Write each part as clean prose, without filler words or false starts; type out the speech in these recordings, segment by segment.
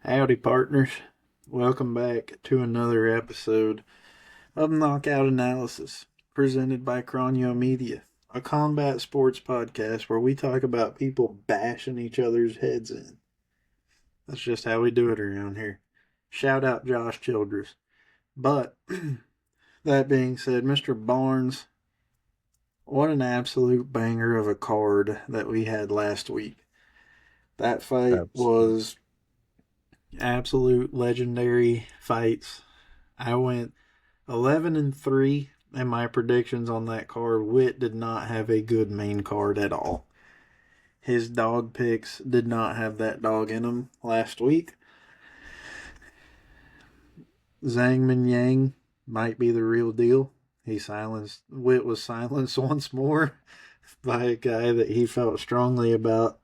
Howdy, partners. Welcome back to another episode of Knockout Analysis, presented by CronYo Media, a combat sports podcast where we talk about people bashing each other's heads in. That's just how we do it around here. Shout out Josh Childress. But, that being said, Mr. Barnes, what an absolute banger of a card that we had last week. That fight Absolutely. was absolute legendary fights. I went 11-3 in my predictions on that card. Witt did not have a good main card at all. His dog picks did not have that dog in him last week. Zhang Min Yang might be the real deal. Witt was silenced once more by a guy that he felt strongly about.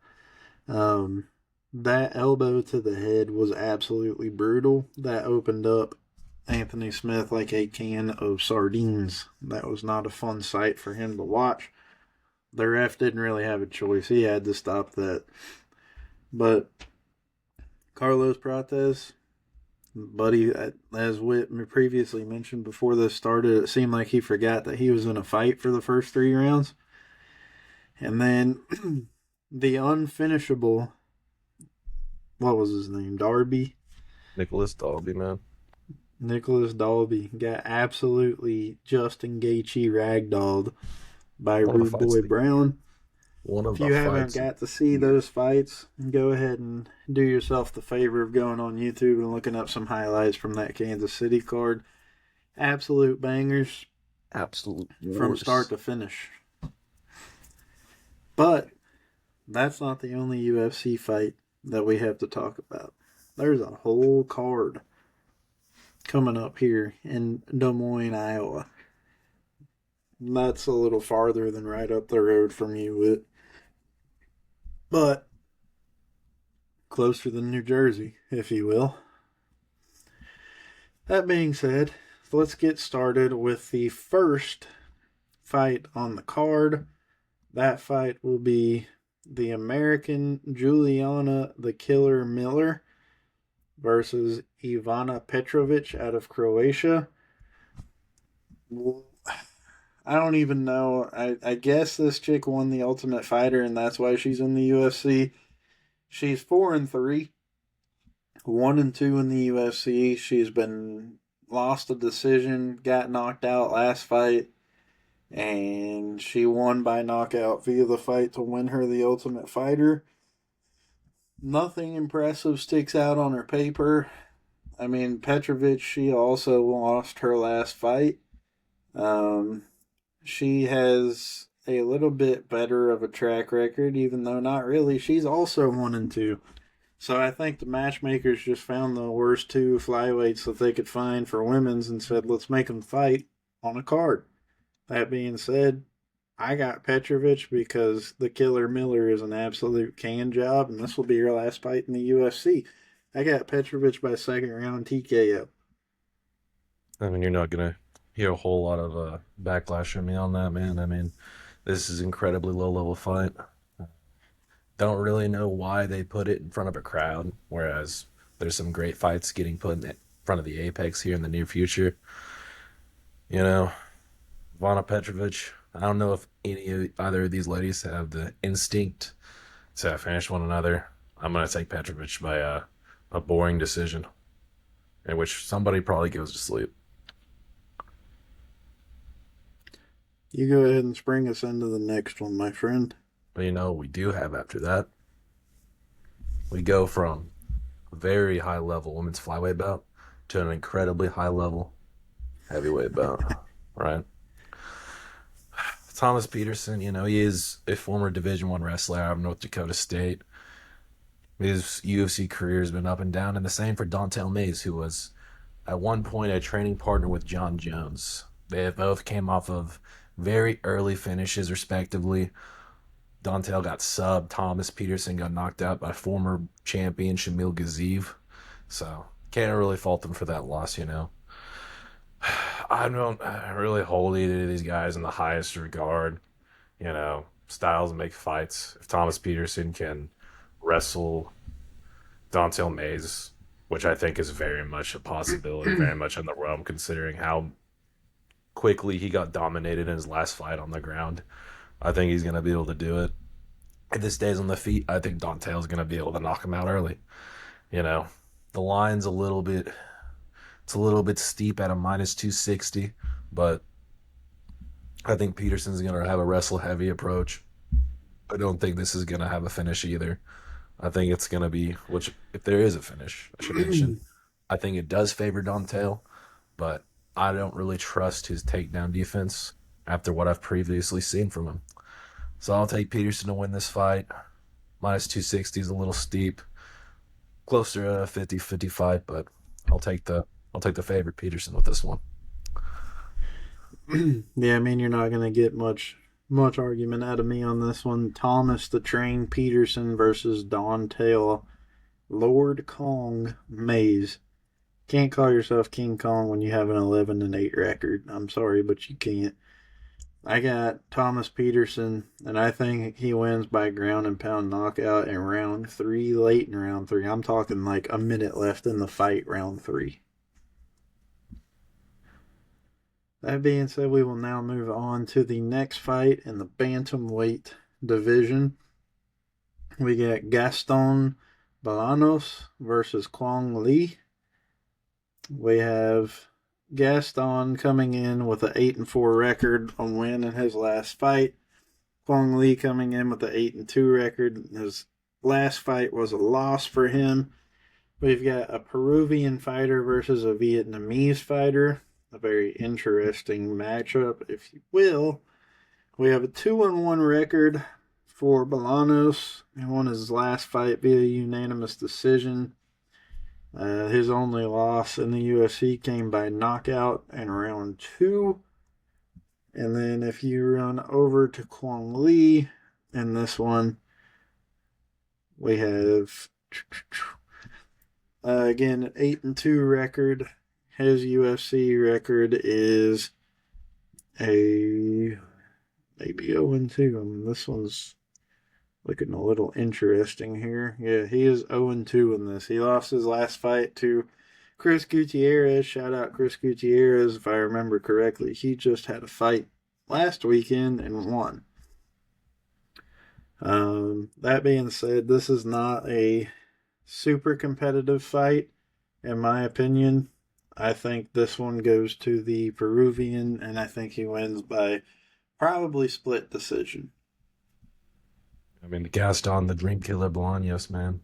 That elbow to the head was absolutely brutal. That opened up Anthony Smith like a can of sardines. That was not a fun sight for him to watch. The ref didn't really have a choice. He had to stop that. But Carlos Prates, buddy, as Whit previously mentioned before this started, it seemed like he forgot that he was in a fight for the first 3 rounds. And then the unfinishable, what was his name? Darby? Nicholas Dalby, man. Nicholas Dalby got absolutely Justin Gaethje ragdolled by One of the Rude fights Boy of the Brown. one of If the you haven't fights of got to see the year. those fights, go ahead and do yourself the favor of going on YouTube and looking up some highlights from that Kansas City card. Absolute bangers Absolute from start wars. to finish. But that's not the only UFC fight that we have to talk about. There's a whole card coming up here in Des Moines, Iowa. That's a little farther than right up the road from you, but closer than New Jersey, if you will. That being said, let's get started with the first fight on the card. That fight will be the American Juliana the Killer Miller versus Ivana Petrovic out of Croatia. I don't even know. I guess this chick won the Ultimate Fighter, and that's why she's in the UFC. She's 4-3, 1-2 in the UFC. She's been lost a decision, got knocked out last fight, and she won by knockout via the fight to win her the Ultimate Fighter. Nothing impressive sticks out on her paper. I mean, Petrovic, she also lost her last fight. Um, she has a little bit better of a track record, even though not really. She's also 1-2. So I think the matchmakers just found the worst two flyweights that they could find for women's and said, let's make them fight on a card. That being said, I got Petrovic because the Killer Miller is an absolute can job, and this will be her last fight in the UFC. I got Petrovic by second round TKO. I mean, you're not gonna hear a whole lot of backlash from me on that, man. I mean, this is incredibly low level fight. Don't really know why they put it in front of a crowd, whereas there's some great fights getting put in front of the Apex here in the near future. You know, Vana Petrovic. I don't know if either of these ladies have the instinct to finish one another. I'm gonna take Petrovic by a boring decision, in which somebody probably goes to sleep. You go ahead and spring us into the next one, my friend. But we do have after that. We go from a very high level women's flyweight bout to an incredibly high level heavyweight bout, right? Thomas Peterson, he is a former Division One wrestler out of North Dakota State. His UFC career has been up and down, and the same for Dontel Mays, who was at one point a training partner with John Jones. They both came off of very early finishes, respectively. Dontel got subbed. Thomas Peterson got knocked out by former champion Shamil Gaziv. So, can't really fault them for that loss. I don't really hold either of these guys in the highest regard. Styles make fights. If Thomas Peterson can wrestle Dontel Mays, which I think is very much a possibility, very much in the realm, considering how quickly he got dominated in his last fight on the ground. I think he's going to be able to do it. If this stays on the feet, I think Dontail's going to be able to knock him out early. You know, the line's it's a little bit steep at a minus 260, but I think Peterson's going to have a wrestle heavy approach. I don't think this is going to have a finish either. I think it's going to be, which, if there is a finish, I should mention, I think it does favor Dontail, but I don't really trust his takedown defense after what I've previously seen from him. So I'll take Peterson to win this fight. Minus 260 is a little steep, closer to 50-55, but I'll take the favorite Peterson with this one. Yeah, I mean, you're not going to get much argument out of me on this one. Thomas the Train Peterson versus Don Tail Lord Kong Mays. Can't call yourself King Kong when you have an 11-8 record. I'm sorry, but you can't. I got Thomas Peterson, and I think he wins by ground and pound knockout in round 3, late in round 3. I'm talking like a minute left in the fight, round 3. That being said, we will now move on to the next fight in the bantamweight division. We got Gaston Bolanos versus Kwong Lee. We have Gaston coming in with an 8-4 record on winning his last fight. Kwong Lee coming in with an 8-2 record. His last fight was a loss for him. We've got a Peruvian fighter versus a Vietnamese fighter. A very interesting matchup, if you will. We have a 2-1 record for Bolanos. He won his last fight via unanimous decision. His only loss in the UFC came by knockout in round 2. And then if you run over to Kwong Lee in this one, we have again an 8-2 record. His UFC record is a maybe 0-2. This one's looking a little interesting here. Yeah, he is 0-2 in this. He lost his last fight to Chris Gutierrez. Shout out Chris Gutierrez. If I remember correctly, he just had a fight last weekend and won. That being said, this is not a super competitive fight, in my opinion. I think this one goes to the Peruvian, and I think he wins by probably split decision. I mean, Gaston, the Dream Killer Bolaños, man.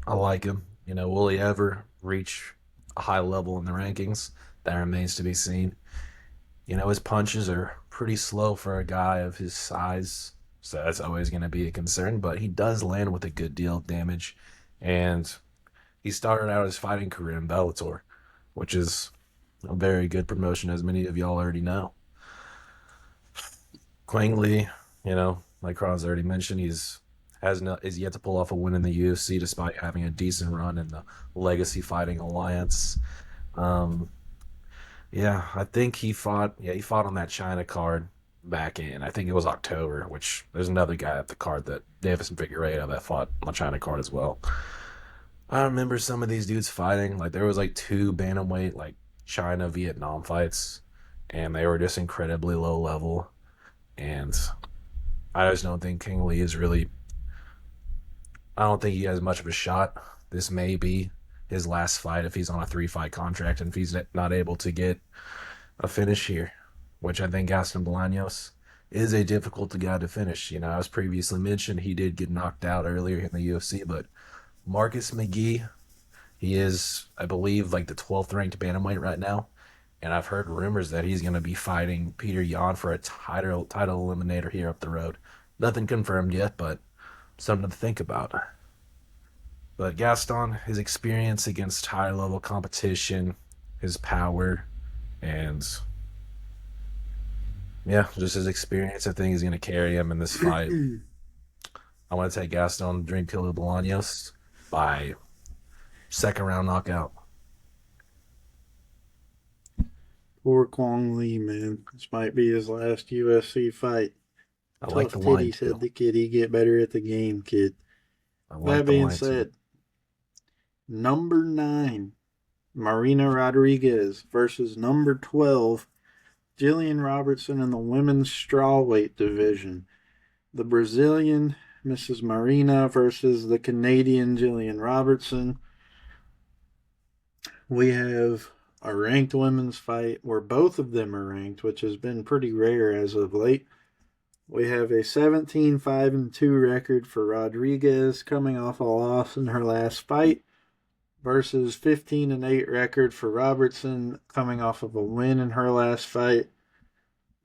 I like him. Will he ever reach a high level in the rankings? That remains to be seen. His punches are pretty slow for a guy of his size, so that's always going to be a concern, but he does land with a good deal of damage, and he started out his fighting career in Bellator, which is a very good promotion, as many of y'all already know. Kwang Lee, like Kron's already mentioned, is yet to pull off a win in the UFC despite having a decent run in the Legacy Fighting Alliance. I think he fought on that China card back in, I think it was October, which there's another guy at the card, that Davison Figueiredo, that fought on the China card as well. I remember some of these dudes fighting. Like, there was like 2 bantamweight, like, China Vietnam fights, and they were just incredibly low level. And I just don't think King Lee is really. I don't think he has much of a shot. This may be his last fight if he's on a 3-fight contract, and if he's not able to get a finish here, which I think Gaston Bolaños is a difficult guy to finish. As previously mentioned, he did get knocked out earlier in the UFC, but Marcus McGee, he is, I believe, like the 12th ranked bantamweight right now, and I've heard rumors that he's going to be fighting Peter Yan for a title eliminator here up the road. Nothing confirmed yet, but something to think about. But Gaston, his experience against higher level competition, his power, and just his experience, I think is going to carry him in this fight. I want to take Gaston Dream Killer Bolaños by second round knockout. Poor Kwong Lee, man. This might be his last UFC fight. I Tough like the titty, line, said too. the kid. He get better at the game, kid. I like That the being line, too. said, Number 9, Marina Rodriguez versus number 12, Jillian Robertson in the women's strawweight division. The Brazilian Mrs. Marina versus the Canadian Jillian Robertson. We have a ranked women's fight where both of them are ranked, which has been pretty rare as of late. We have a 17-5-2 record for Rodriguez coming off a loss in her last fight versus 15-8 record for Robertson coming off of a win in her last fight.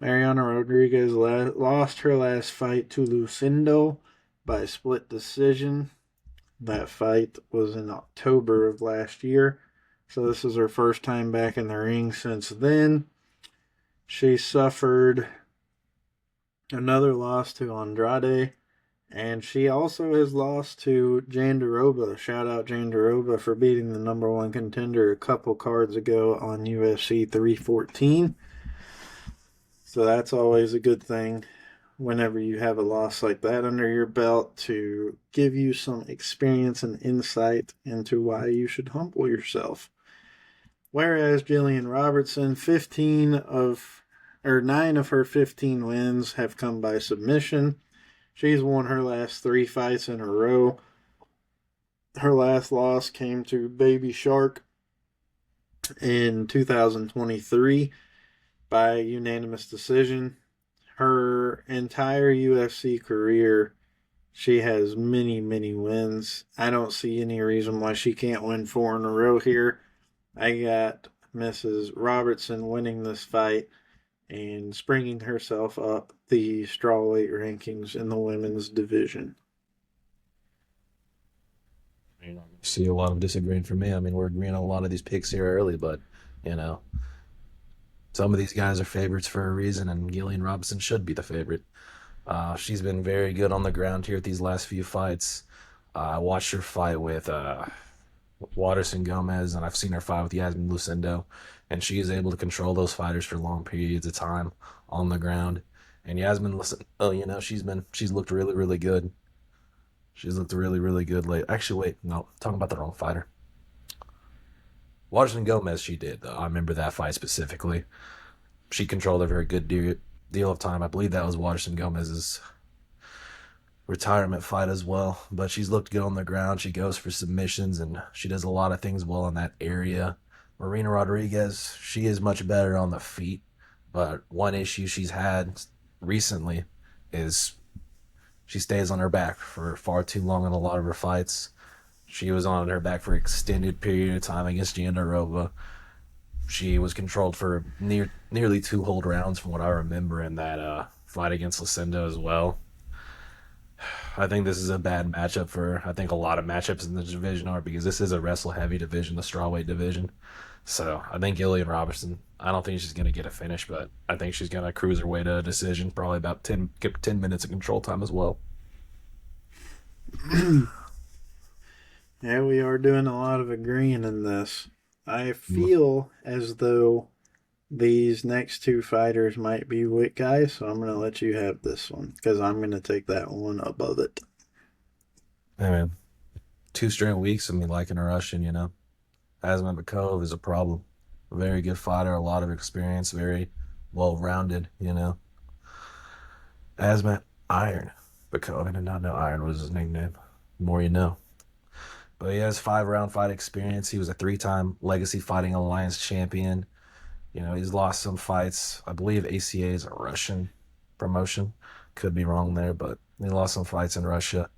Mariana Rodriguez lost her last fight to Lucindo by split decision. That fight was in October of last year. So this is her first time back in the ring since then. She suffered another loss to Andrade, and she also has lost to Jandiroba. Shout out Jandiroba for beating the number one contender a couple cards ago on UFC 314. So that's always a good thing whenever you have a loss like that under your belt, to give you some experience and insight into why you should humble yourself. Whereas Jillian Robertson, 9 of her 15 wins have come by submission. She's won her last 3 fights in a row. Her last loss came to Baby Shark in 2023 by unanimous decision. Her entire UFC career, she has many, many wins. I don't see any reason why she can't win 4 in a row here. I got Mrs. Robertson winning this fight and springing herself up the strawweight rankings in the women's division. I see a lot of disagreeing from me. I mean, we're agreeing on a lot of these picks here early, but you know, some of these guys are favorites for a reason, and Gillian Robinson should be the favorite. She's been very good on the ground here at these last few fights. I watched her fight with Waterson Gomez, and I've seen her fight with Yasmin Lucindo, and she is able to control those fighters for long periods of time on the ground. And Yasmin Lucindo, she's looked really, really good. She's looked really, really good late. Actually, wait, no, I'm talking about the wrong fighter. Waterson Gomez, she did though. I remember that fight specifically. She controlled a very good deal of time. I believe that was Waterson Gomez's retirement fight as well. But she's looked good on the ground. She goes for submissions, and she does a lot of things well in that area. Marina Rodriguez, she is much better on the feet. But one issue she's had recently is she stays on her back for far too long in a lot of her fights. She was on her back for an extended period of time against Jandiroba. She was controlled for nearly 2 whole rounds from what I remember in that fight against Lucindo as well. I think this is a bad matchup for her. I think a lot of matchups in the division are, because this is a wrestle-heavy division, the strawweight division. So I think Gillian Robertson, I don't think she's going to get a finish, but I think she's going to cruise her way to a decision, probably about 10 minutes of control time as well. Yeah, we are doing a lot of agreeing in this. I feel as though these next 2 fighters might be weak guys, so I'm going to let you have this one because I'm going to take that one above it. Hey man, 2 straight weeks of me liking a Russian, Asmat Bakov is a problem. A very good fighter, a lot of experience, very well-rounded, Asmat Iron Bakov, I did not know Iron was his nickname. The more you know. But he has 5-round fight experience. He was a 3-time Legacy Fighting Alliance champion. He's lost some fights. I believe ACA is a Russian promotion. Could be wrong there, but he lost some fights in Russia.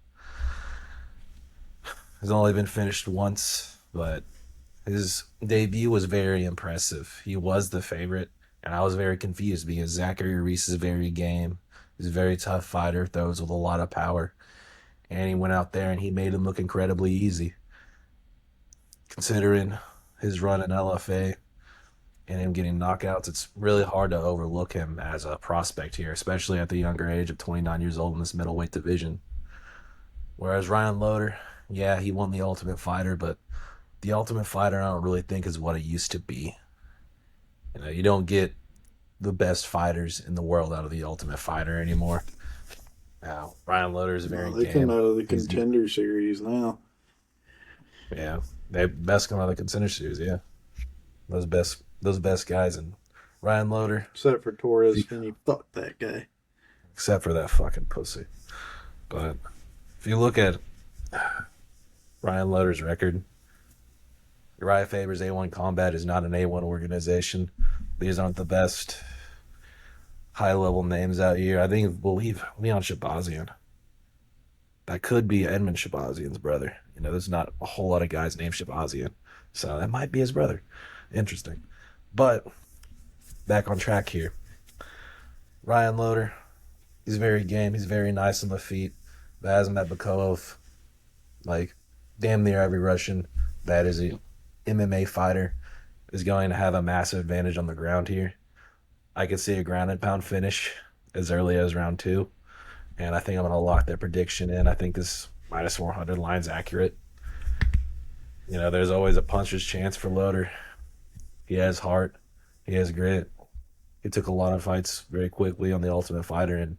He's only been finished once, but his debut was very impressive. He was the favorite, and I was very confused because Zachary Reese is very game. He's a very tough fighter, throws with a lot of power. And he went out there and he made him look incredibly easy. Considering his run in LFA and him getting knockouts, it's really hard to overlook him as a prospect here, especially at the younger age of 29 years old in this middleweight division. Whereas Ryan Loder, yeah, he won the Ultimate Fighter, but the Ultimate Fighter I don't really think is what it used to be. You don't get the best fighters in the world out of the Ultimate Fighter anymore. Now, Ryan Loder is very They come out of the Contender Series now. Yeah, they best come out of the contender series. Yeah, those best guys, and Ryan Loader, Except for Torres Finney. Fuck that guy. except for that fucking pussy. But if you look at Ryan Loader's record, Uriah Faber's A1 Combat is not an A1 organization. These aren't the best high level names out here. I think we'll leave Leon Shabazian. That could be Edmund Shabazian's brother. There's not a whole lot of guys named Shabazian. So that might be his brother. Interesting. But back on track here. Ryan Loader, he's very game. He's very nice on the feet. Vazmat Bakov, like damn near every Russian that is a MMA fighter is going to have a massive advantage on the ground here. I could see a ground and pound finish as early as round 2, and I think I'm going to lock that prediction in. I think this minus 400 line's accurate. There's always a puncher's chance for Loader. He has heart. He has grit. He took a lot of fights very quickly on the Ultimate Fighter, and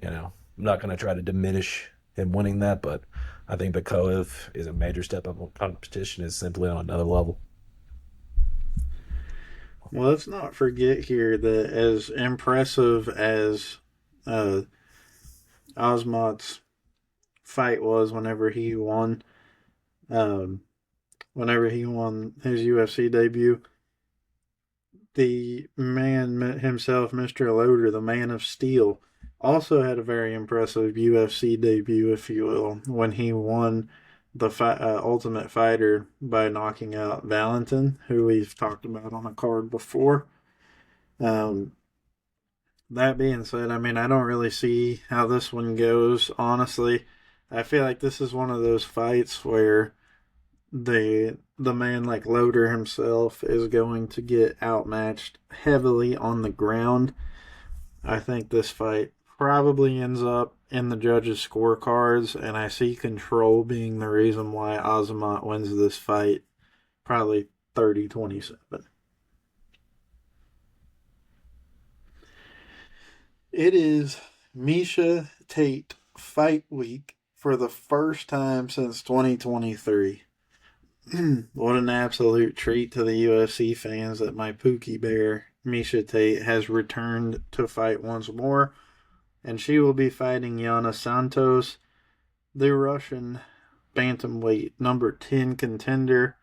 I'm not going to try to diminish him winning that, but I think Bakoev is a major step up. Competition is simply on another level. Well, let's not forget here that as impressive as uh, Osmot's fight was um, whenever he won his UFC debut, the man himself, Mr. Loader, the Man of Steel, also had a very impressive UFC debut, if you will, when he won the Ultimate Fighter by knocking out Valentin, who we've talked about on a card before. Um, that being said, I mean, I don't really see how this one goes, honestly. I feel like this is one of those fights where the man like Loader himself is going to get outmatched heavily on the ground. I think this fight probably ends up in the judges' scorecards, and I see control being the reason why Azamat wins this fight, probably 30-27. It is Miesha Tate fight week for the first time since 2023. What an absolute treat to the UFC fans that my Pookie Bear, Miesha Tate, has returned to fight once more, and she will be fighting Yana Santos, the Russian bantamweight number 10 contender.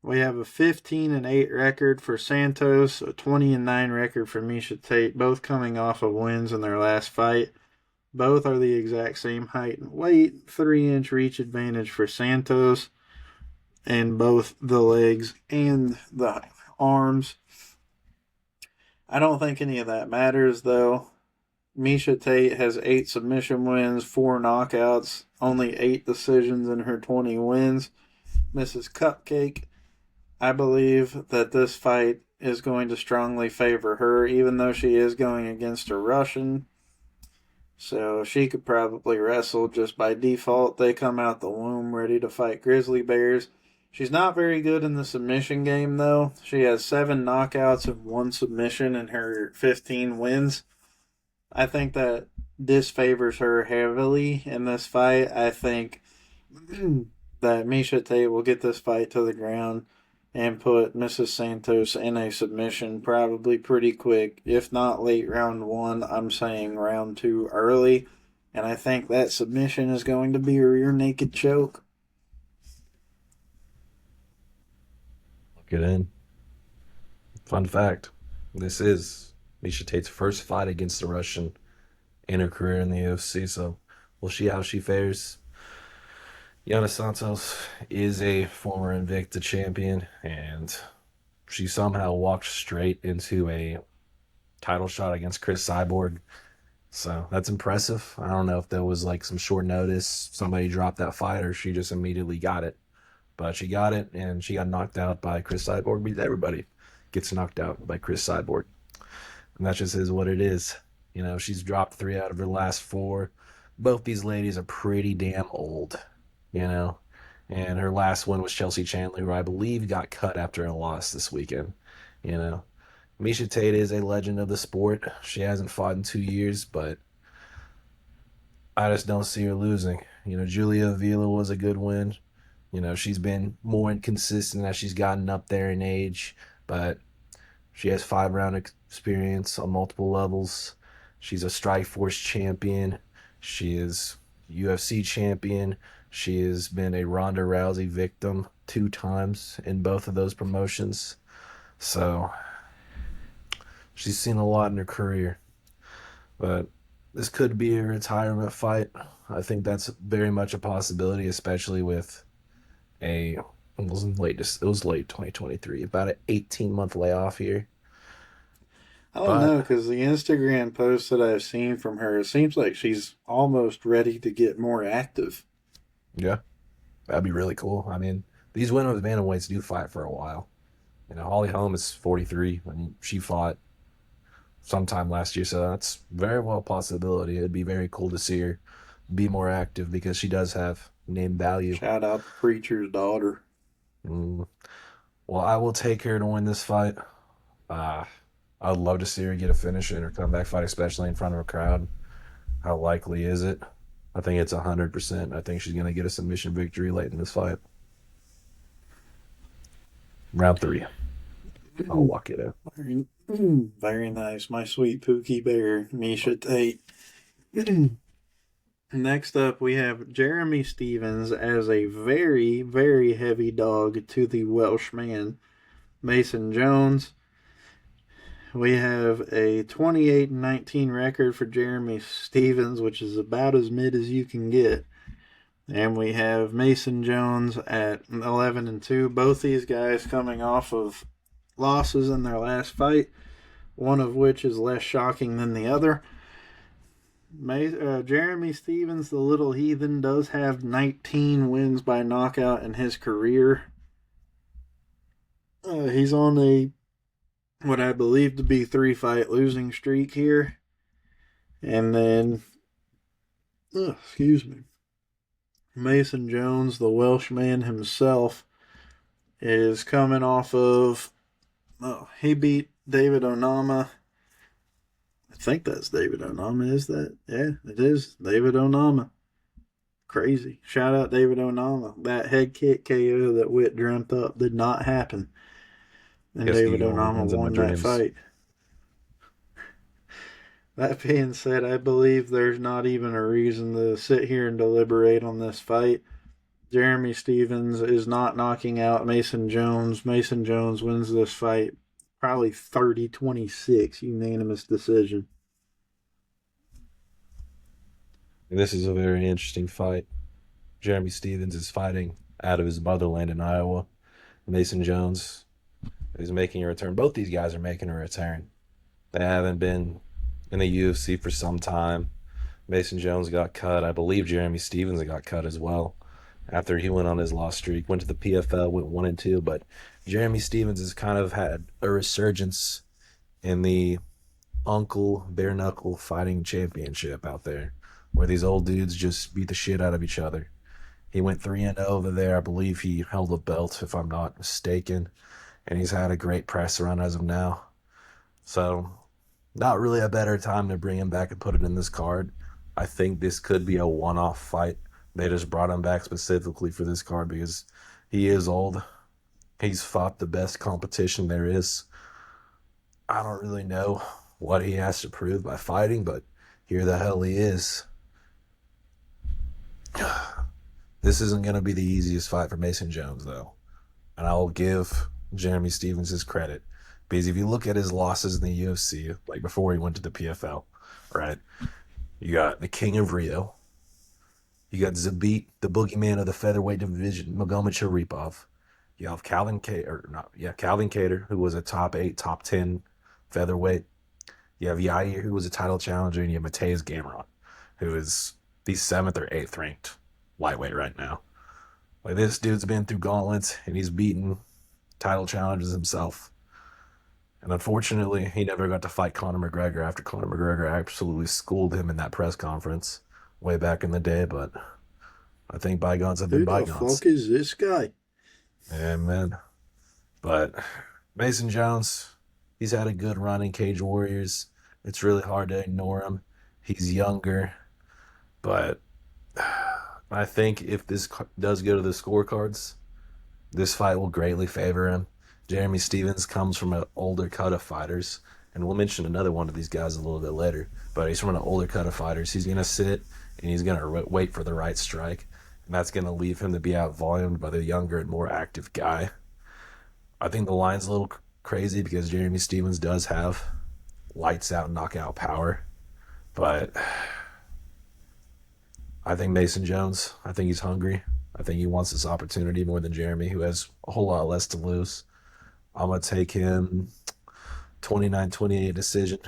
We have a 15-8 record for Santos, a 20-9 record for Miesha Tate, both coming off of wins in their last fight. Both are the exact same height and weight, 3-inch reach advantage for Santos, and both the legs and the arms. I don't think any of that matters, though. Miesha Tate has 8 submission wins, 4 knockouts, only 8 decisions in her 20 wins. Mrs. Cupcake, I believe that this fight is going to strongly favor her, even though she is going against a Russian. So she could probably wrestle just by default. They come out the womb ready to fight grizzly bears. She's not very good in the submission game, though. She has 7 knockouts and 1 submission in her 15 wins. I think that disfavors her heavily in this fight. I think that Miesha Tate will get this fight to the ground and put Mrs. Santos in a submission probably pretty quick. If not late round 1, I'm saying round 2 early. And I think that submission is going to be a rear naked choke. Look it in. Fun fact: this is Miesha Tate's first fight against a Russian in her career in the UFC, so we'll see how she fares. Yana Santos is a former Invicta champion, and she somehow walked straight into a title shot against Chris Cyborg. So that's impressive. I don't know if there was like some short notice, somebody dropped that fight, or she just immediately got it. But she got it, and she got knocked out by Chris Cyborg. Because everybody gets knocked out by Chris Cyborg, and that just is what it is. She's dropped 3 out of her last 4. Both these ladies are pretty damn old, you know. And her last one was Chelsea Chandler, who I believe got cut after a loss this weekend. You know, Miesha Tate is a legend of the sport. She hasn't fought in 2 years, but I just don't see her losing. Julia Avila was a good win. She's been more inconsistent as she's gotten up there in age, but she has 5 round experience on multiple levels. She's a Strike Force champion. She is UFC champion. She has been a Ronda Rousey victim 2 times in both of those promotions. So she's seen a lot in her career. But this could be a retirement fight. I think that's very much a possibility, especially with it was late 2023, about an 18-month layoff here. I don't But know because the Instagram posts that I've seen from her, it seems like she's almost ready to get more active. yeah, that'd be really cool. I mean, these women's bantamweights do fight for a while. Holly Holm is 43, and she fought sometime last year, so that's very well a possibility. It'd be very cool to see her be more active because she does have name value. Shout out the preacher's daughter. Mm. Well, I will take her to win this fight. Uh, I'd love to see her get a finish in her comeback fight, especially in front of a crowd. How likely is it? I think it's 100%. I think she's going to get a submission victory late in this fight. Round 3. I'll walk it out. Very, very nice. My sweet Pookie Bear, Misha Tate. Next up, we have Jeremy Stevens as a very, very heavy dog to the Welshman, Mason Jones. We have a 28-19 record for Jeremy Stevens, which is about as mid as you can get. And we have Mason Jones at 11-2. Both these guys coming off of losses in their last fight, one of which is less shocking than the other. Jeremy Stevens, the little heathen, does have 19 wins by knockout in his career. He's on a what I believe to be 3-fight losing streak here. And then, excuse me, Mason Jones, the Welshman himself, is coming off of, he beat David Onama. I think that's David Onama, is that? Yeah, it is David Onama. Crazy. Shout out David Onama. That head kick KO that Witt dreamt up did not happen. And Guess David he only Onama wins in my won that dreams. fight. That being said, I believe there's not even a reason to sit here and deliberate on this fight. Jeremy Stevens is not knocking out Mason Jones. Mason Jones wins this fight probably 30-26, unanimous decision. This is a very interesting fight. Jeremy Stevens is fighting out of his motherland in Iowa. Mason Jones is making a return. Both these guys are making a return. They haven't been in the UFC for some time. Mason Jones got cut. I believe Jeremy Stevens got cut as well after he went on his loss streak. Went to the PFL, went 1-2, but Jeremy Stevens has kind of had a resurgence in the Uncle Bare Knuckle Fighting Championship out there, where these old dudes just beat the shit out of each other. He went 3-0 over there. I believe he held a belt, if I'm not mistaken, and he's had a great press run as of now. So, not really a better time to bring him back and put it in this card. I think this could be a one-off fight. They just brought him back specifically for this card because he is old. He's fought the best competition there is. I don't really know what he has to prove by fighting, but here the hell he is. This isn't going to be the easiest fight for Mason Jones, though. And I will give Jeremy Stevens his credit. Because if you look at his losses in the UFC, like before he went to the PFL, right? You got the King of Rio. You got Zabit, the boogeyman of the featherweight division, Magomed Sharipov. You have Calvin Kattar, who was a top 8, top 10 featherweight. You have Yair, who was a title challenger, and you have Mateus Gamrot, who is the 7th or 8th ranked lightweight right now. Like, this dude's been through gauntlets, and he's beaten title challengers himself. And unfortunately, he never got to fight Conor McGregor after Conor McGregor absolutely schooled him in that press conference way back in the day, but I think bygones have been Who the bygones. fuck is this guy? Amen. But Mason Jones, he's had a good run in Cage Warriors. It's really hard to ignore him. He's younger, but I think if this does go to the scorecards, this fight will greatly favor him. Jeremy Stevens comes from an older cut of fighters, and we'll mention another one of these guys a little bit later. But he's from an older cut of fighters. He's gonna sit and he's gonna wait for the right strike, and that's gonna leave him to be out volumed by the younger and more active guy. I think the line's a little crazy because Jeremy Stevens does have lights out knockout power, but I think Mason Jones. I think he's hungry. I think he wants this opportunity more than Jeremy, who has a whole lot less to lose. I'm going to take him 29-28 decision.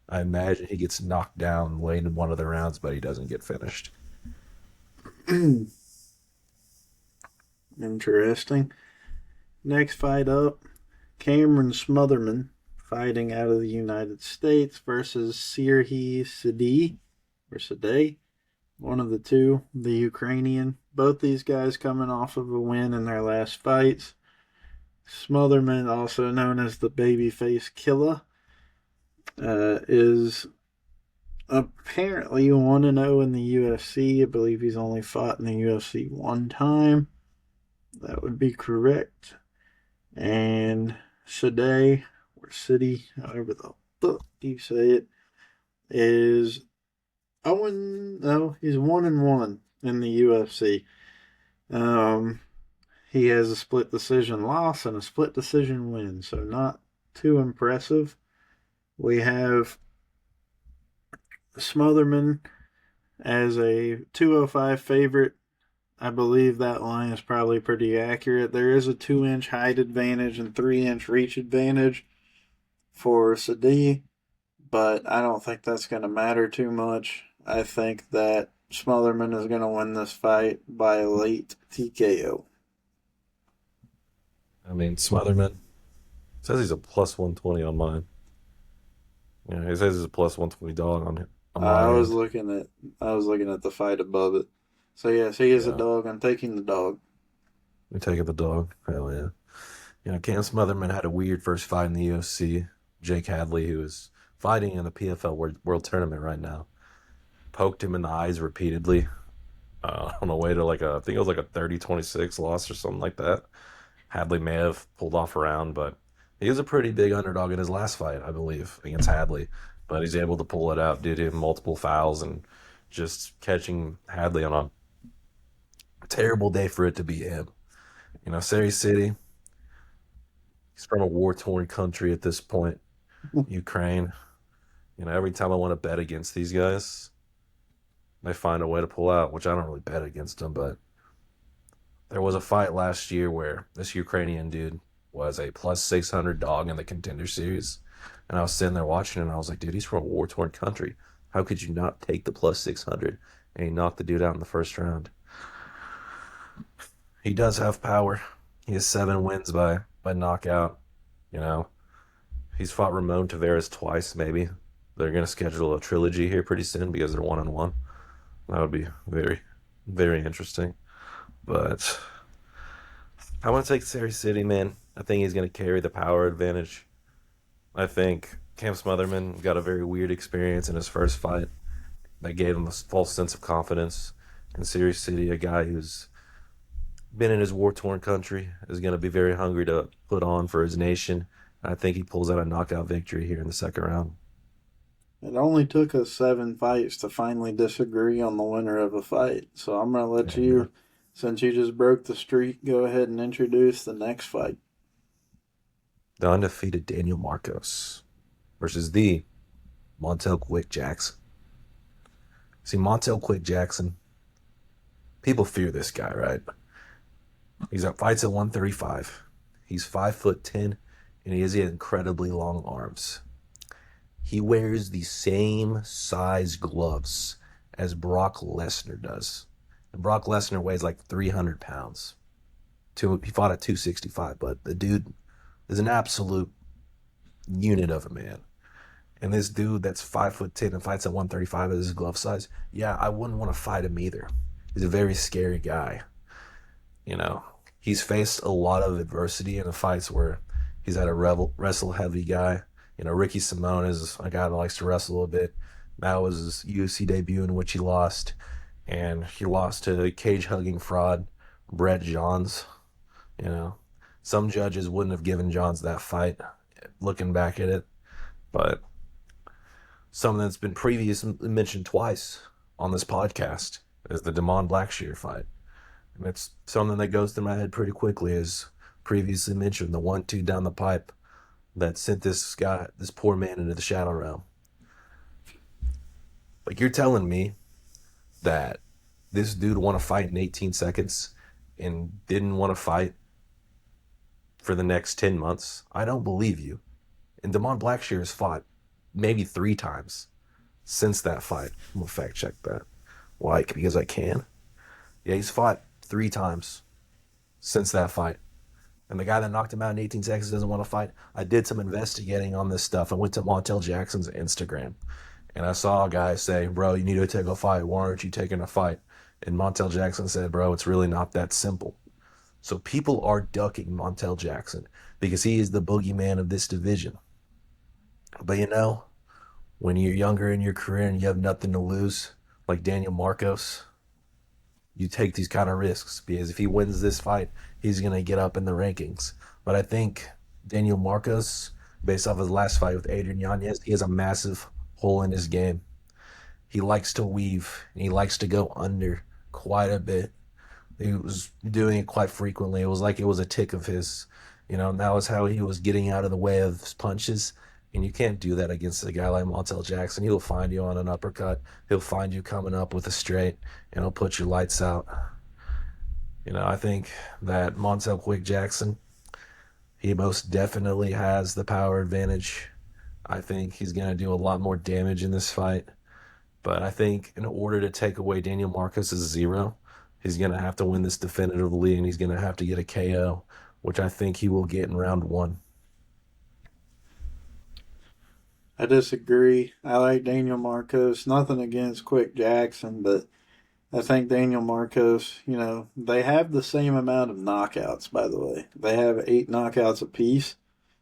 I imagine he gets knocked down late in one of the rounds, but he doesn't get finished. Interesting. Next fight up, Cameron Smotherman fighting out of the United States versus Sirhi Sadeh, or Sadeh, one of the two, the Ukrainian. Both these guys coming off of a win in their last fights. Smotherman, also known as the Babyface Killer, is apparently 1-0 in the UFC. I believe he's only fought in the UFC one time. That would be correct. And Sadeh, or City, however the fuck you say it, is he's 1-1 in the UFC. He has a split decision loss and a split decision win, so not too impressive. We have Smotherman as a 205 favorite. I believe that line is probably pretty accurate. There is a 2-inch height advantage and 3-inch reach advantage for Sadeh, but I don't think that's going to matter too much. I think that Smotherman is going to win this fight by a late TKO. I mean, Smotherman says he's a plus 120 on mine. Yeah, he says he's a plus 120 dog on my I was end. looking at the fight above it. So yes, he is a Yeah, dog. I'm taking the dog. we taking the dog. Hell yeah. Cam Smotherman had a weird first fight in the UFC. Jake Hadley, who is fighting in the PFL World Tournament right now, poked him in the eyes repeatedly on the way to I think it was like a 30-26 loss or something like that. Hadley may have pulled off a round, but he was a pretty big underdog in his last fight, I believe, against Hadley. But he's able to pull it out due to multiple fouls and just catching Hadley on a terrible day for it to be him. Sari City, he's from a war-torn country at this point, Ukraine. Every time I want to bet against these guys, they find a way to pull out, which I don't really bet against them, but there was a fight last year where this Ukrainian dude was a plus 600 dog in the Contender Series. And I was sitting there watching it, and I was like, dude, he's from a war-torn country. How could you not take the plus 600? And he knocked the dude out in the first round. He does have power. He has 7 wins by knockout. You know, he's fought Ramon Tavares twice, maybe. They're going to schedule a trilogy here pretty soon because they're 1-1. That would be very, very interesting. But I want to take Sari City, man. I think he's going to carry the power advantage. I think Cam Smotherman got a very weird experience in his first fight that gave him a false sense of confidence. And Siri City, a guy who's been in his war-torn country, is going to be very hungry to put on for his nation. I think he pulls out a knockout victory here in the second round. It only took us 7 fights to finally disagree on the winner of a fight. So I'm going to let And you, since you just broke the streak, go ahead and introduce the next fight. the undefeated Daniel Marcos versus the Montel Quick Jackson. See, Montel Quick Jackson, people fear this guy, right? He's at fights at 135. He's 5'10", and he has incredibly long arms. He wears the same size gloves as Brock Lesnar does. And Brock Lesnar weighs like 300 pounds. He fought at 265, but the dude is an absolute unit of a man. And this dude that's 5'10" and fights at 135 at his glove size, yeah, I wouldn't want to fight him either. He's a very scary guy. You know, he's faced a lot of adversity in the fights where he's had a wrestle heavy guy. You know, Ricky Simone is a guy that likes to wrestle a bit. That was his UFC debut in which he lost. and he lost to cage hugging fraud Brett Johns. You know, some judges wouldn't have given Johns that fight, looking back at it, but something that's been previously mentioned twice on this podcast is the Damon Blackshear fight. And it's something that goes through my head pretty quickly, as previously mentioned, the 1-2 down the pipe that sent this poor man into the shadow realm. Like, you're telling me that this dude want to fight in 18 seconds and didn't want to fight for the next 10 months? I don't believe you. And Damon Blackshear has fought maybe 3 times since that fight. I'm going to fact check that. Why? Because I can. Yeah, he's fought 3 times since that fight. And the guy that knocked him out in 18 seconds doesn't want to fight. I did some investigating on this stuff. I went to Montel Jackson's Instagram, and I saw a guy say, bro, you need to take a fight. Why aren't you taking a fight? And Montel Jackson said, bro, it's really not that simple. So people are ducking Montel Jackson because he is the boogeyman of this division. But when you're younger in your career and you have nothing to lose, like Daniel Marcos, you take these kind of risks because if he wins this fight, he's going to get up in the rankings. But I think Daniel Marcos, based off his last fight with Adrian Yanez, he has a massive hole in his game. He likes to weave, and he likes to go under quite a bit. He was doing it quite frequently. It was like it was a tick of his. And that was how he was getting out of the way of his punches. And you can't do that against a guy like Montel Jackson. He'll find you on an uppercut. He'll find you coming up with a straight, and he'll put your lights out. I think that Montel Quick Jackson, he most definitely has the power advantage. I think he's going to do a lot more damage in this fight. But I think in order to take away Daniel Marcos' 0, he's going to have to win this definitively, and he's going to have to get a KO, which I think he will get in round 1. I disagree. I like Daniel Marcos. Nothing against Quick Jackson, but I think Daniel Marcos, they have the same amount of knockouts, by the way. They have 8 knockouts apiece.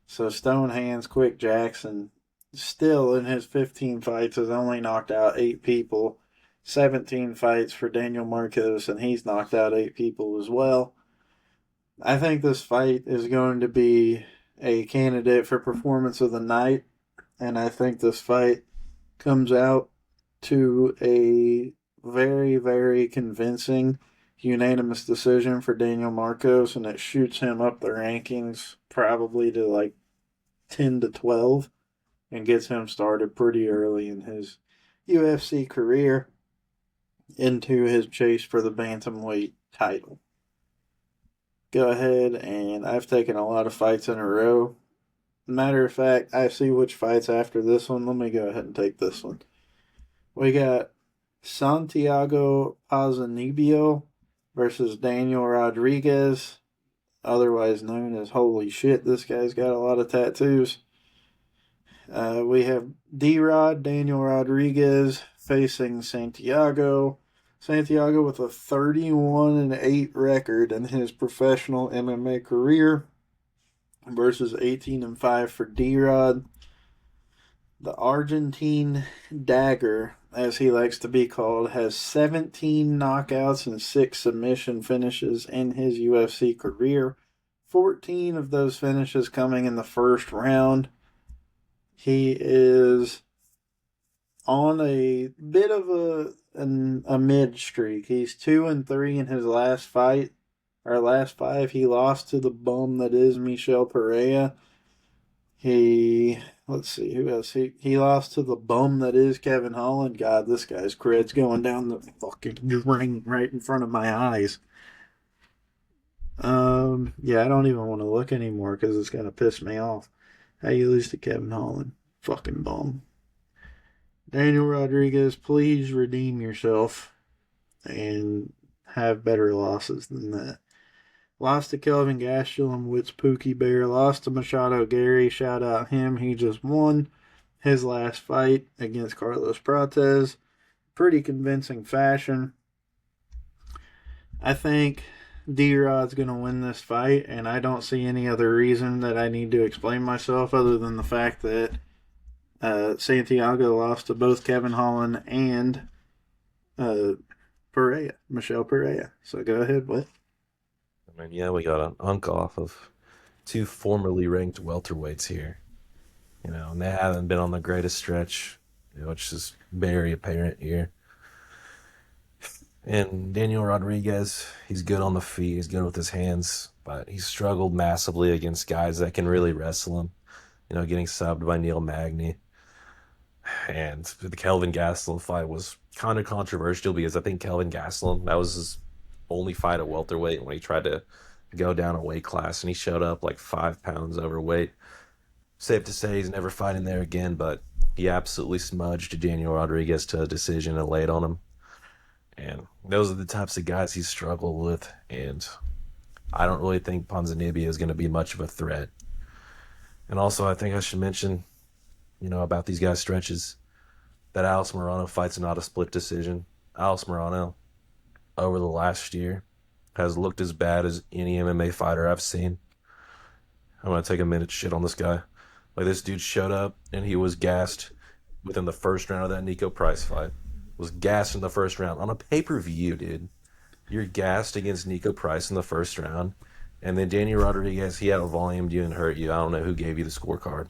So Stone Hands Quick Jackson, still in his 15 fights, has only knocked out 8 people. 17 fights for Daniel Marcos, and he's knocked out 8 people as well. I think this fight is going to be a candidate for performance of the night, and I think this fight comes out to a very, very convincing unanimous decision for Daniel Marcos, and it shoots him up the rankings probably to like 10 to 12 and gets him started pretty early in his UFC career into his chase for the bantamweight title. Go ahead, and I've taken a lot of fights in a row. Matter of fact, I see which fights after this one. Let me go ahead and take this one. We got Santiago Ponzinibbio versus Daniel Rodriguez, otherwise known as Holy Shit. This guy's got a lot of tattoos. We have D-Rod, Daniel Rodriguez, facing Santiago. Santiago with a 31-8 record in his professional MMA career versus 18-5 for D-Rod. The Argentine Dagger, as he likes to be called, has 17 knockouts and 6 submission finishes in his UFC career. 14 of those finishes coming in the first round. He is on a bit of a mid streak. He's 2-3 in his last fight. Our last 5, he lost to the bum that is Michel Pereira. Let's see, who else? He lost to the bum that is Kevin Holland. God, this guy's cred's going down the fucking drain right in front of my eyes. Yeah, I don't even want to look anymore because it's going to piss me off. How you lose to Kevin Holland? Fucking bum. Daniel Rodriguez, please redeem yourself and have better losses than that. Lost to Kelvin Gastelum, Wits Pookie Bear. Lost to Machado Gary. Shout out him. He just won his last fight against Carlos Prates. Pretty convincing fashion. I think D-Rod's going to win this fight, and I don't see any other reason that I need to explain myself other than the fact that Santiago lost to both Kevin Holland and Perea, Michelle Perea. So go ahead with. I mean, yeah, we got an unk off of two formerly ranked welterweights here, and they haven't been on the greatest stretch, which is very apparent here. And Daniel Rodriguez, he's good on the feet, he's good with his hands, but he's struggled massively against guys that can really wrestle him. Getting subbed by Neil Magny. And the Kelvin Gastelum fight was kind of controversial because I think Kelvin Gastelum, that was his only fight at welterweight when he tried to go down a weight class and he showed up like 5 pounds overweight. Safe to say he's never fighting there again, but he absolutely smudged Daniel Rodriguez to a decision and laid on him. And those are the types of guys he's struggled with. And I don't really think Ponzinibbio is going to be much of a threat. And also, I think I should mention, about these guys' stretches, that Alex Morano fight's not a split decision. Alex Morano, over the last year, has looked as bad as any MMA fighter I've seen. I'm going to take a minute to shit on this guy. Like, this dude showed up and he was gassed within the first round of that Nico Price fight. Was gassed in the first round on a pay-per-view, dude. You're gassed against Nico Price in the first round. And then Daniel Rodriguez, he out-volumed you and hurt you. I don't know who gave you the scorecard.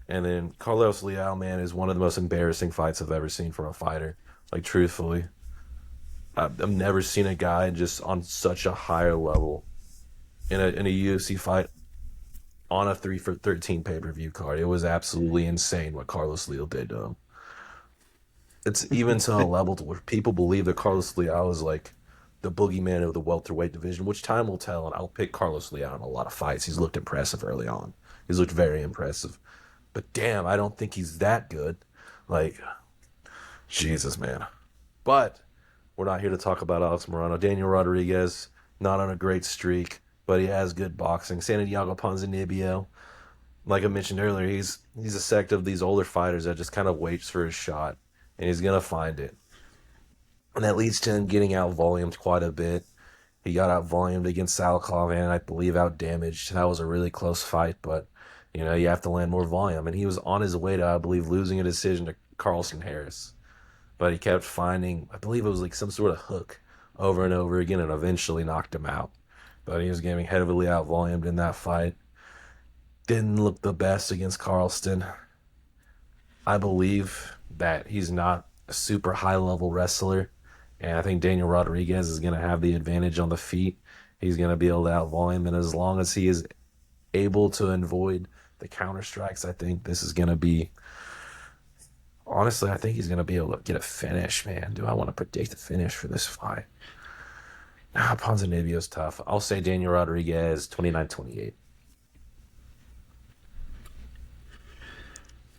And then Carlos Leal, man, is one of the most embarrassing fights I've ever seen from a fighter. Like, truthfully. I've never seen a guy just on such a higher level in a UFC fight on a 3 for 13 pay-per-view card. It was absolutely insane what Carlos Leal did to him. It's even to a level to where people believe that Carlos Leal is like the boogeyman of the welterweight division, which time will tell, and I'll pick Carlos Leal in a lot of fights. He's looked impressive early on. He's looked very impressive. But damn, I don't think he's that good. Like, Jesus, man. But we're not here to talk about Alex Morano. Daniel Rodriguez, not on a great streak, but he has good boxing. Santiago Ponzinibbio, like I mentioned earlier, he's a sect of these older fighters that just kind of waits for his shot, and he's gonna find it. And that leads to him getting out volumed quite a bit. He got out volumed against Salikov and I believe out damaged. That was a really close fight, but you have to land more volume. And he was on his way to, I believe, losing a decision to Carlson Harris. But he kept finding, I believe it was like some sort of hook over and over again and eventually knocked him out. But he was getting heavily out volumed in that fight. Didn't look the best against Carlston. I believe that he's not a super high level wrestler. And I think Daniel Rodriguez is going to have the advantage on the feet. He's going to be able to out volume. And as long as he is able to avoid the counter strikes, I think this is going to be. Honestly, I think he's going to be able to get a finish, man. Do I want to predict the finish for this fight? Ponzinibbio's tough. I'll say Daniel Rodriguez 29-28.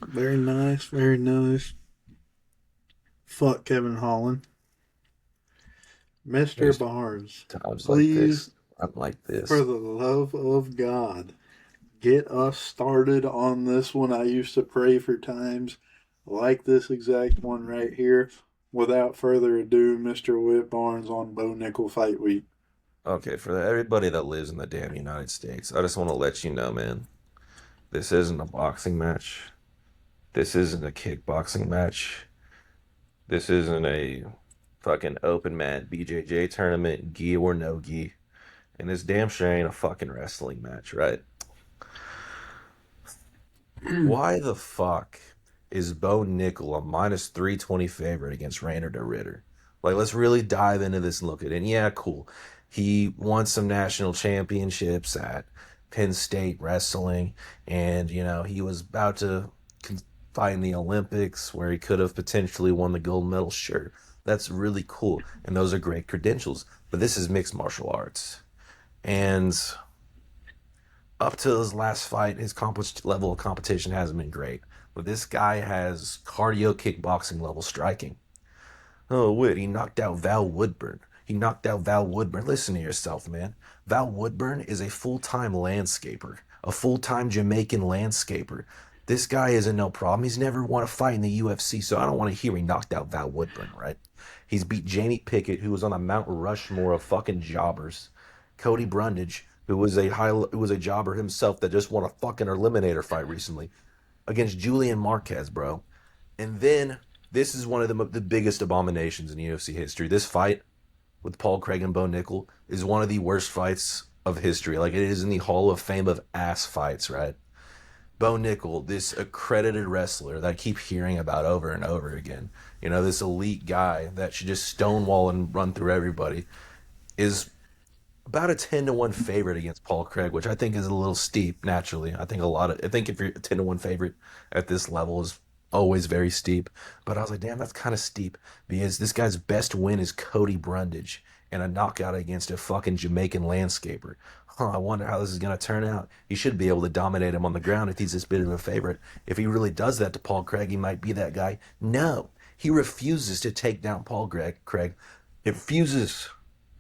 Very nice, very nice. Fuck Kevin Holland. Mr. There's Barnes, times like please, this. I'm like this. for the love of God, get us started on this one. I used to pray for times like this exact one right here. Without further ado, Mr. Whit Barnes on Bo Nickel Fight Week. Okay, for everybody that lives in the damn United States, I just want to let you know, man, this isn't a boxing match. This isn't a kickboxing match. This isn't a fucking open mat BJJ tournament, gi or no gi. And this damn sure ain't a fucking wrestling match, right? Why the fuck is Bo Nickel a minus 320 favorite against Rainer de Ritter? Like, let's really dive into this and look at it. And yeah, cool. He won some national championships at Penn State wrestling, and he was about to fight in the Olympics where he could have potentially won the gold medal. Sure, that's really cool, and those are great credentials. But this is mixed martial arts, and up to his last fight, his level of competition hasn't been great. But this guy has cardio kickboxing level striking. Oh, wait, he knocked out Val Woodburn. He knocked out Val Woodburn. Listen to yourself, man. Val Woodburn is a full-time landscaper, a full-time Jamaican landscaper. This guy isn't no problem. He's never won a fight in the UFC, so I don't want to hear he knocked out Val Woodburn, right? He's beat Jamie Pickett, who was on the Mount Rushmore of fucking jobbers. Cody Brundage, who was a jobber himself that just won a fucking eliminator fight recently against Julian Marquez, bro. And then This is one of the biggest abominations in UFC history. This fight with Paul Craig and Bo Nickel is one of the worst fights of history. Like, it is in the Hall of Fame of ass fights, right? Bo Nickel, this accredited wrestler that I keep hearing about over and over again, this elite guy that should just stonewall and run through everybody, is about a 10-1 favorite against Paul Craig, which I think is a little steep. Naturally, I think if you're a 10-1 favorite at this level is always very steep. But I was like, damn, that's kind of steep because this guy's best win is Cody Brundage and a knockout against a fucking Jamaican landscaper. Huh, I wonder how this is going to turn out. He should be able to dominate him on the ground if he's this bit of a favorite. If he really does that to Paul Craig, he might be that guy. No, he refuses to take down Paul Craig. He refuses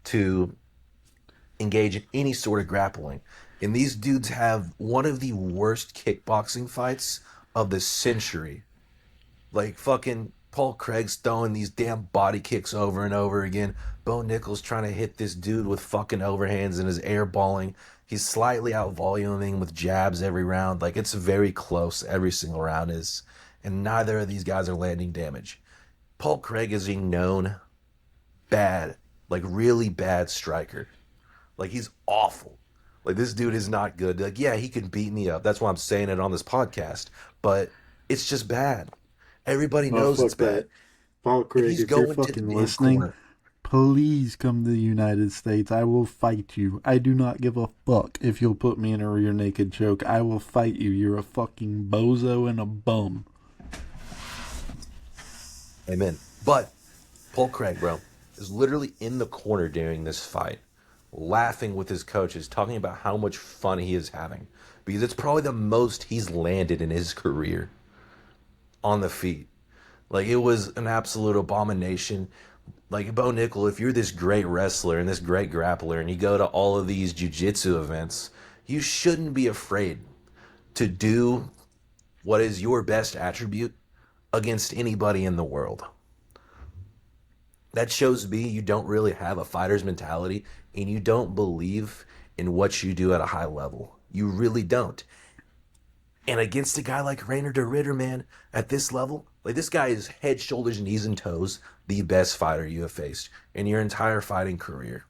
to engage in any sort of grappling. And these dudes have one of the worst kickboxing fights of the century. Like, fucking Paul Craig's throwing these damn body kicks over and over again. Bo Nickel's trying to hit this dude with fucking overhands and his airballing. He's slightly out voluming with jabs every round. Like, it's very close. Every single round is. And neither of these guys are landing damage. Paul Craig is a known bad, like really bad striker. Like, he's awful. Like, this dude is not good. Like, yeah, he can beat me up. That's why I'm saying it on this podcast. But it's just bad. Everybody Well, knows it's fuck that. bad. Paul And Craig, he's if you're going to the fucking damn listening, corner. please come to the United States. I will fight you. I do not give a fuck if you'll put me in a rear naked choke. I will fight you. You're a fucking bozo and a bum. Amen. But Paul Craig, bro, is literally in the corner during this fight, laughing with his coaches, talking about how much fun he is having. Because it's probably the most he's landed in his career on the feet. Like, it was an absolute abomination. Like, Bo Nickel, if you're this great wrestler and this great grappler and you go to all of these jiu-jitsu events, you shouldn't be afraid to do what is your best attribute against anybody in the world. That shows me you don't really have a fighter's mentality and you don't believe in what you do at a high level. You really don't. And against a guy like Rainer de Ritter, man, at this level, like, this guy is head, shoulders, knees, and toes the best fighter you have faced in your entire fighting career.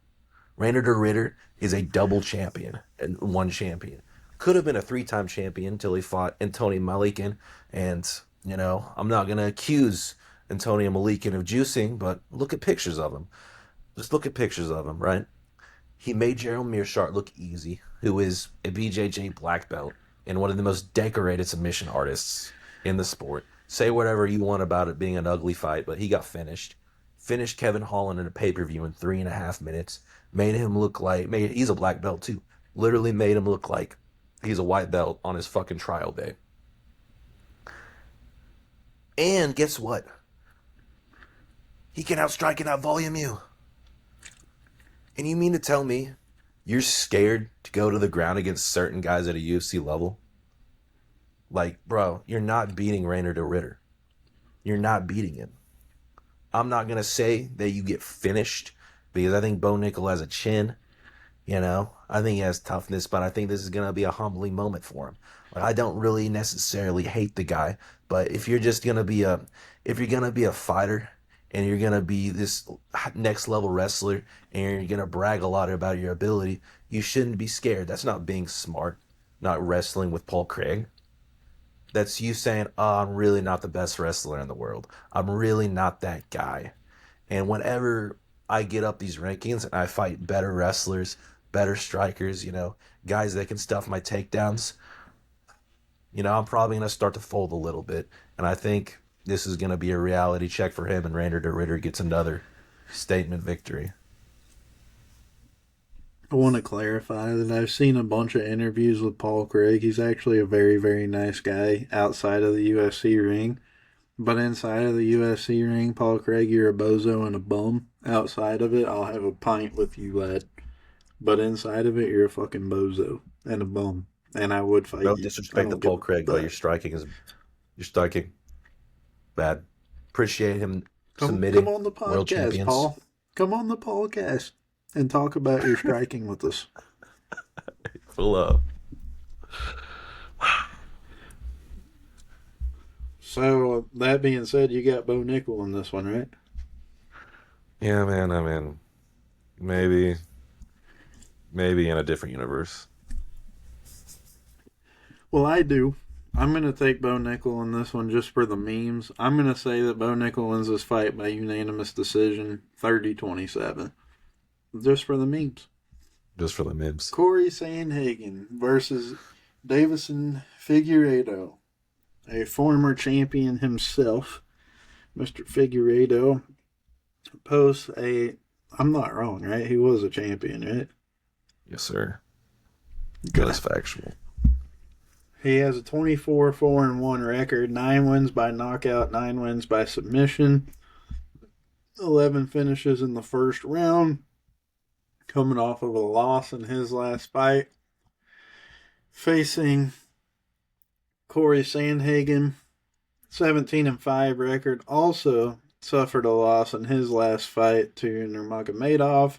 Rainer de Ritter is a double champion and one champion. Could have been a three-time champion until he fought Antonio Malikin. And, I'm not going to accuse Antonio Malikin of juicing, but look at pictures of him. Just look at pictures of him, right? He made Gerald Meerschaert look easy, who is a BJJ black belt and one of the most decorated submission artists in the sport. Say whatever you want about it being an ugly fight, but he got finished. Finished Kevin Holland in a pay-per-view in 3.5 minutes. Made him look like, he's a black belt too. Literally made him look like he's a white belt on his fucking trial day. And guess what? He can outstrike and outvolume you. And you mean to tell me you're scared to go to the ground against certain guys at a UFC level? Like, bro, you're not beating Rainer de Ritter. You're not beating him. I'm not going to say that you get finished because I think Bo Nickel has a chin. I think he has toughness, but I think this is going to be a humbling moment for him. Like, I don't really necessarily hate the guy, but if you're going to be a fighter and you're going to be this next level wrestler and you're going to brag a lot about your ability, you shouldn't be scared. That's not being smart, not wrestling with Paul Craig. That's you saying, oh, I'm really not the best wrestler in the world. I'm really not that guy. And whenever I get up these rankings and I fight better wrestlers, better strikers, guys that can stuff my takedowns, I'm probably going to start to fold a little bit. And I think this is going to be a reality check for him, and Rainer de Ritter gets another statement victory. I want to clarify that I've seen a bunch of interviews with Paul Craig. He's actually a very, very nice guy outside of the UFC ring. But inside of the UFC ring, Paul Craig, you're a bozo and a bum. Outside of it, I'll have a pint with you, lad. But inside of it, you're a fucking bozo and a bum. And I would fight No you. disrespect to Paul Craig, but you're striking bad. Appreciate him submitting. Come on the World podcast, champions. Paul. Come on the podcast and talk about your striking with us. Full up. So that being said, you got Bo Nickel in this one, right? Yeah, man. I mean, maybe, maybe in a different universe. Well, I do. I'm going to take Bo Nickel in this one just for the memes. I'm going to say that Bo Nickel wins this fight by unanimous decision, 30-27, just for the memes. Just for the memes. Corey Sandhagen versus Davison Figueiredo, a former champion himself. Mr. Figueiredo posts a. I'm not wrong, right? He was a champion, right? Yes, sir. Okay. That is factual. He has a 24-4-1 record, 9 wins by knockout, 9 wins by submission, 11 finishes in the first round, coming off of a loss in his last fight. Facing Corey Sandhagen, 17-5 record, also suffered a loss in his last fight to Nurmagomedov.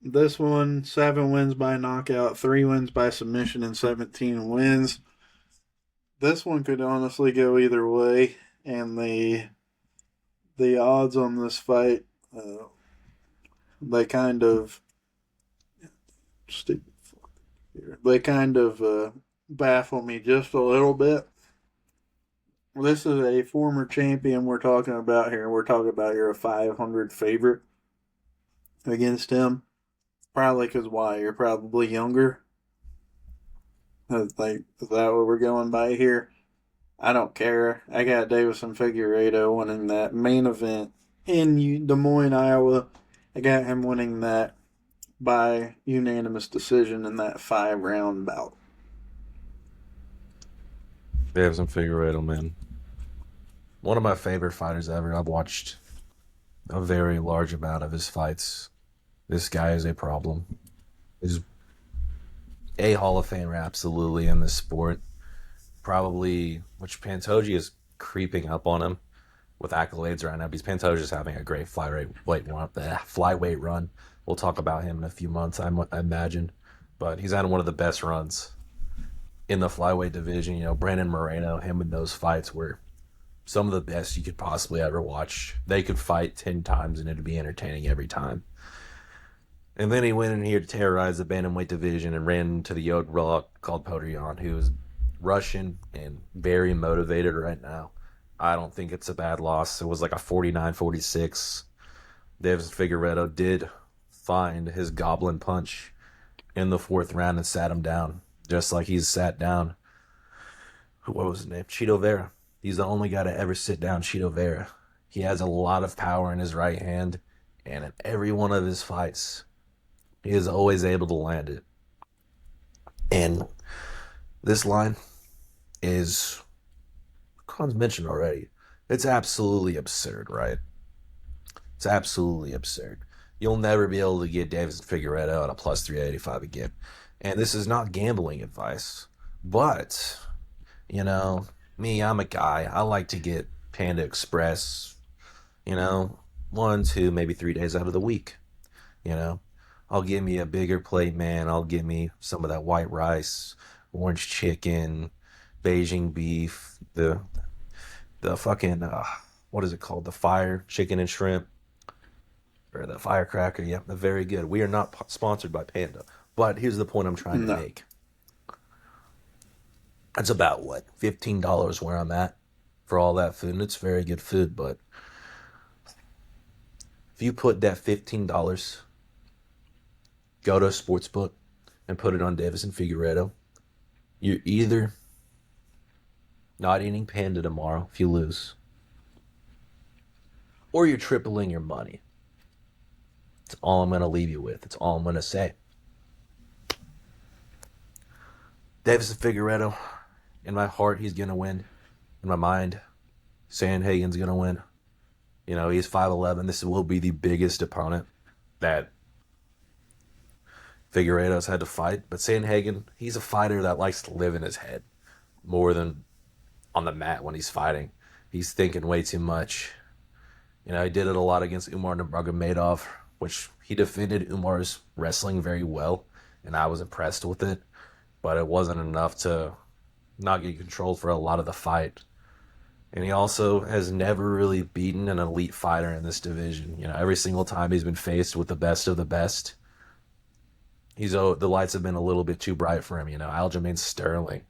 This one, 7 wins by knockout, 3 wins by submission, and 17 wins. This one could honestly go either way, and the odds on this fight, they kind of baffle me just a little bit. This is a former champion we're talking about here. We're talking about you're a 500 favorite against him. Probably because why? You're probably younger. Is that what we're going by here? I don't care. I got Davison Figueiredo winning that main event in Des Moines, Iowa. I got him winning that by unanimous decision in that 5-round bout. Davison Figueiredo, man. One of my favorite fighters ever. I've watched a very large amount of his fights. This guy is a problem. He's a Hall of Famer, absolutely, in this sport. Probably, which Pantoja is creeping up on him with accolades right now because Pantoja is having a great flyweight run. We'll talk about him in a few months, I imagine. But he's had one of the best runs in the flyweight division. You know, Brandon Moreno, him in those fights were some of the best you could possibly ever watch. They could fight 10 times and it'd be entertaining every time. And then he went in here to terrorize the bantamweight division and ran into the yoke called Podrian, who is Russian and very motivated right now. I don't think it's a bad loss. It was like a 49-46. Davison Figueiredo did find his goblin punch in the 4th round and sat him down, just like he's sat down. What was his name? Chito Vera. He's the only guy to ever sit down Chito Vera. He has a lot of power in his right hand, and in every one of his fights, he is always able to land it. And this line is, Khan's mentioned already, it's absolutely absurd, right? It's absolutely absurd. You'll never be able to get Davison Figueiredo at a plus 385 again. And this is not gambling advice, but, you know, me, I'm a guy. I like to get Panda Express, 1, 2, maybe 3 days out of the week. I'll get me a bigger plate, man. I'll get me some of that white rice, orange chicken, Beijing beef, the fucking, what is it called? The fire chicken and shrimp. Or the firecracker. Yep, they're very good. We are not sponsored by Panda. But here's the point I'm trying to make. That's about, what, $15 where I'm at for all that food. And it's very good food, but if you put that $15, go to a sports book and put it on Davison Figueiredo, you're either not eating Panda tomorrow if you lose, or you're tripling your money. That's all I'm going to leave you with. That's all I'm going to say. Davison Figueiredo, in my heart, he's going to win. In my mind, Sandhagen's going to win. He's 5'11". This will be the biggest opponent that Figueiredo's had to fight. But Sandhagen, he's a fighter that likes to live in his head more than on the mat when he's fighting. He's thinking way too much. He did it a lot against Umar Nurmagomedov, which he defended Umar's wrestling very well, and I was impressed with it. But it wasn't enough to not get controlled for a lot of the fight. And he also has never really beaten an elite fighter in this division. Every single time he's been faced with the best of the best, the lights have been a little bit too bright for him. Aljamain Sterling.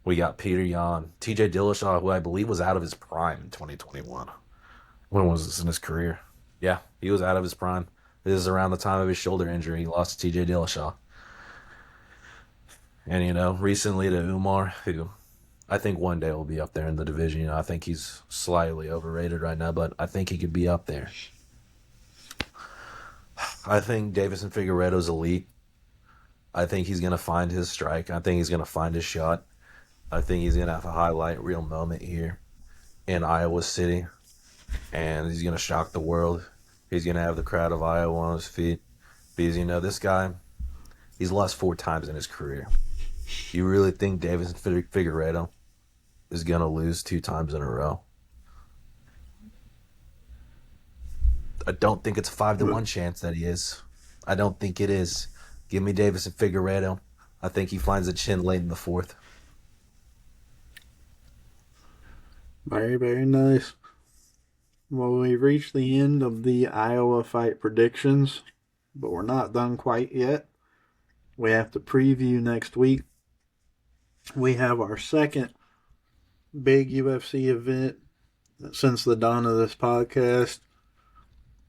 We got Peter Yan, TJ Dillashaw, who I believe was out of his prime in 2021. When was this in his career? Yeah, he was out of his prime. This is around the time of his shoulder injury. He lost to TJ Dillashaw. And, recently to Umar, who I think one day will be up there in the division. I think he's slightly overrated right now, but I think he could be up there. I think Davison Figueiredo's elite. I think he's going to find his strike. I think he's going to find his shot. I think he's going to have a highlight reel moment here in Iowa City. And he's going to shock the world. He's going to have the crowd of Iowa on his feet. Because, this guy, he's lost 4 times in his career. You really think Davison Figueiredo is going to lose 2 times in a row? I don't think it's a 5-1 chance that he is. I don't think it is. Give me Davison Figueiredo. I think he finds a chin late in the 4th. Very, very nice. Well, we've reached the end of the Iowa fight predictions, but we're not done quite yet. We have to preview next week. We have our second big UFC event since the dawn of this podcast.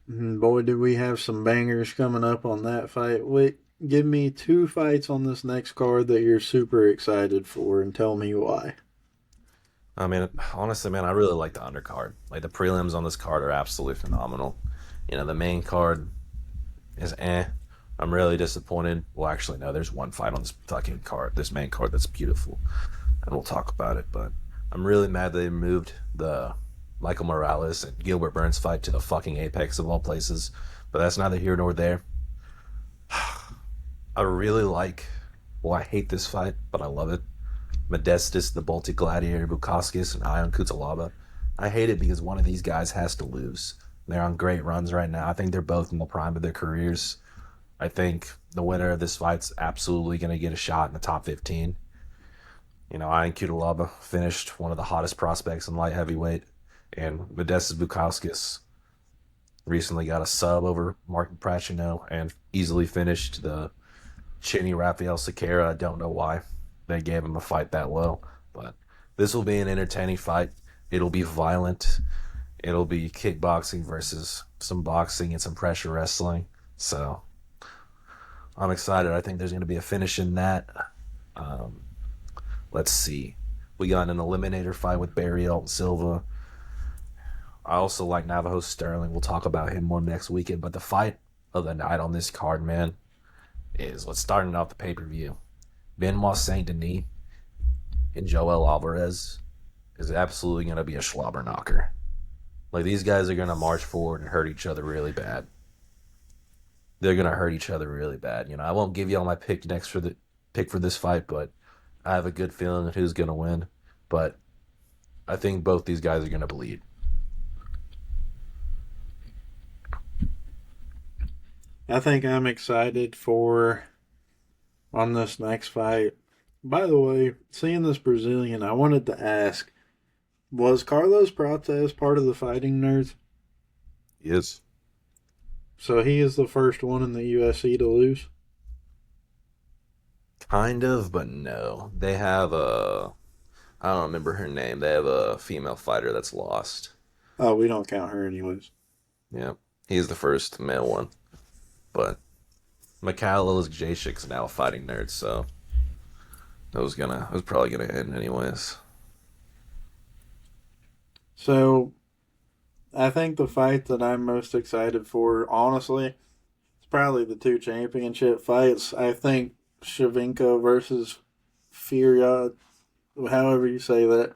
And boy, do we have some bangers coming up on that fight. Wait, give me 2 fights on this next card that you're super excited for and tell me why. I mean, honestly, man, I really like the undercard. Like, the prelims on this card are absolutely phenomenal. The main card is I'm really disappointed. Well, actually, no, there's one fight on this fucking card, this main card, that's beautiful. And we'll talk about it. But I'm really mad they moved the Michael Morales and Gilbert Burns fight to the fucking apex of all places. But that's neither here nor there. I really like, well, I hate this fight, but I love it. Modestus, the Baltic Gladiator, Bukauskas, and Ion Kutalaba. I hate it because one of these guys has to lose. They're on great runs right now. I think they're both in the prime of their careers. I think the winner of this fight's absolutely going to get a shot in the top 15. Ion Kutalaba finished one of the hottest prospects in light heavyweight, and Modestus Bukauskas recently got a sub over Mark Pratchino and easily finished the chinny Rafael Sequeira. I don't know why they gave him a fight that low, but this will be an entertaining fight. It'll be violent. It'll be kickboxing versus some boxing and some pressure wrestling. So I'm excited. I think there's going to be a finish in that. Let's see. We got an eliminator fight with Barry Alton Silva. I also like Navajo Sterling. We'll talk about him more next weekend. But the fight of the night on this card, man, is what's starting off the pay-per-view. Benoit Saint Denis and Joel Alvarez is absolutely going to be a slobber knocker. Like, these guys are going to march forward and hurt each other really bad. They're going to hurt each other really bad. I won't give you all my pick for this fight, but I have a good feeling of who's going to win. But I think both these guys are going to bleed. I think I'm excited on this next fight. By the way, seeing this Brazilian, I wanted to ask, was Carlos Prates part of the Fighting Nerds? Yes. So he is the first one in the UFC to lose? Kind of, but no. They have I don't remember her name. They have a female fighter that's lost. Oh, we don't count her anyways. Yeah. He's the first male one. But Mikhail Jacek's now a Fighting Nerd, so it was probably gonna end anyways. So I think the fight that I'm most excited for, honestly, it's probably the 2 championship fights. I think Shevchenko versus Furyat, however you say that.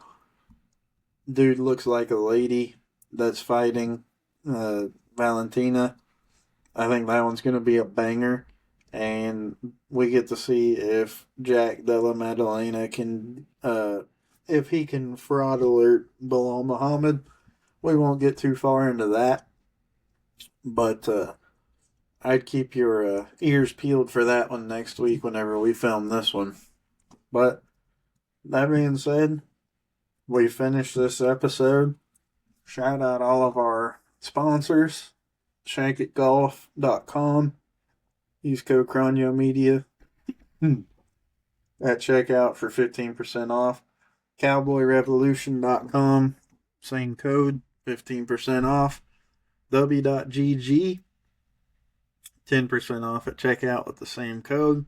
Dude looks like a lady that's fighting Valentina. I think that one's going to be a banger. And we get to see if Jack Della Maddalena can, if he can fraud alert Bilal Muhammad. We won't get too far into that. But I'd keep your ears peeled for that one next week whenever we film this one. But That being said, we finished this episode. Shout out all of our sponsors. ShankItGolf.com. Use code CronYo Media at checkout for 15% off. CowboyRevolution.com. Same code, 15% off. W.GG. 10% off at checkout with the same code.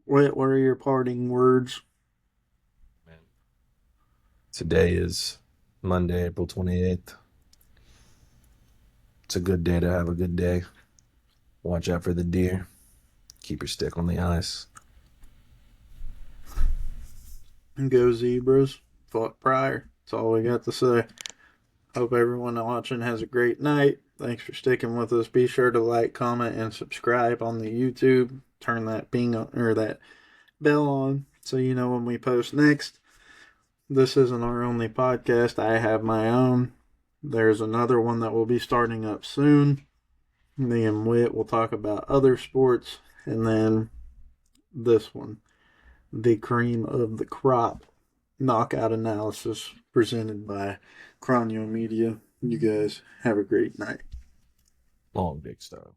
What are your parting words? Man. Today is Monday, April 28th. It's a good day to have a good day. Watch out for the deer. Keep your stick on the ice. Go Zebras. Fuck Pryor. That's all we got to say. Hope everyone watching has a great night. Thanks for sticking with us. Be sure to like, comment, and subscribe on the YouTube. Turn that ping on, or that bell on so you know when we post next. This isn't our only podcast. I have my own. There's another one that will be starting up soon. Me and Whit will talk about other sports. And then this one, the cream of the crop knockout analysis presented by CronYo Media. You guys have a great night. Long, big style.